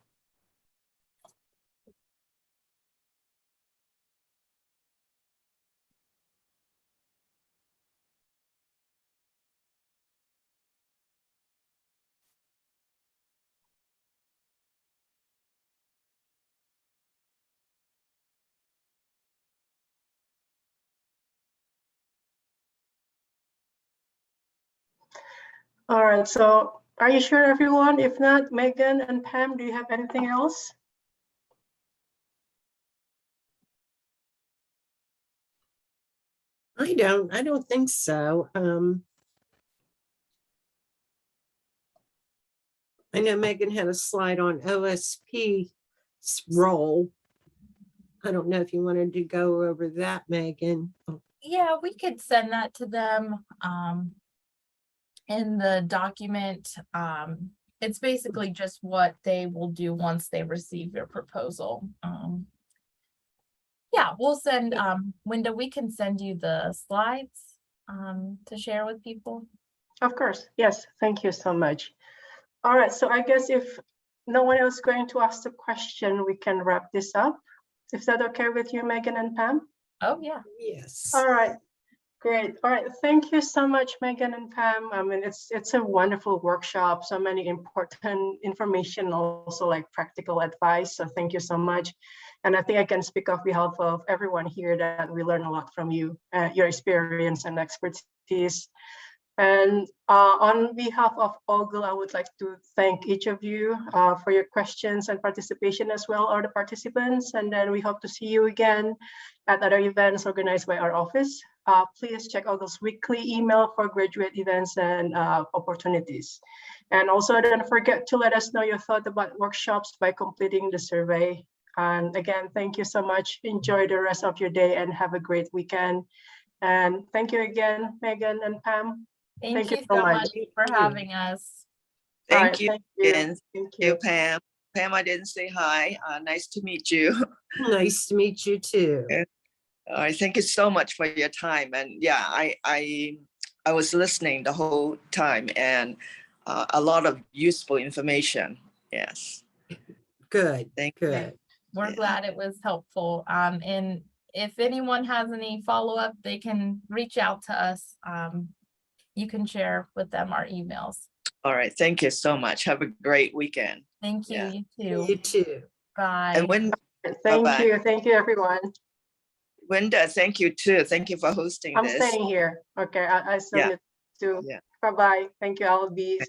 All right, so are you sure, everyone? If not, Megan and Pam, do you have anything else? I don't think so. I know Megan had a slide on OSP's role. I don't know if you wanted to go over that, Megan. Yeah, we could send that to them in the document. It's basically just what they will do once they receive your proposal. Yeah, we'll send, Winda, we can send you the slides to share with people. Of course, yes, thank you so much. All right, so I guess if no one else is going to ask the question, we can wrap this up. Is that okay with you, Megan and Pam? Oh, yeah. Yes. All right, great. All right, thank you so much, Megan and Pam. I mean, it's a wonderful workshop, so many important information, also like practical advice. So thank you so much. And I think I can speak on behalf of everyone here that we learn a lot from you, your experience and expertise. And on behalf of Ogle, I would like to thank each of you for your questions and participation, as well, all the participants. And then we hope to see you again at other events organized by our office. Please check Ogle's weekly email for graduate events and opportunities. And also don't forget to let us know your thought about workshops by completing the survey. And again, thank you so much. Enjoy the rest of your day and have a great weekend. And thank you again, Megan and Pam. Thank you so much for having us. All right, Thank you. thank you. And Thank you, you. Pam. Pam, I didn't say hi. Nice to meet you. Nice to meet you too. All right, thank you so much for your time. And yeah, I was listening the whole time, and a lot of useful information. Yes. Good, Thank good. We're Yeah. glad it was helpful. And if anyone has any follow-up, they can reach out to us. You can share with them our emails. All right. Thank you so much. Have a great weekend. Thank you, Yeah. you You too. too. Bye. And when Thank Bye-bye. you. Thank you, everyone. Winda, thank you too. Thank you for hosting I'm this. staying here. Okay, I submit to. Yeah. Bye-bye. Thank you. I'll be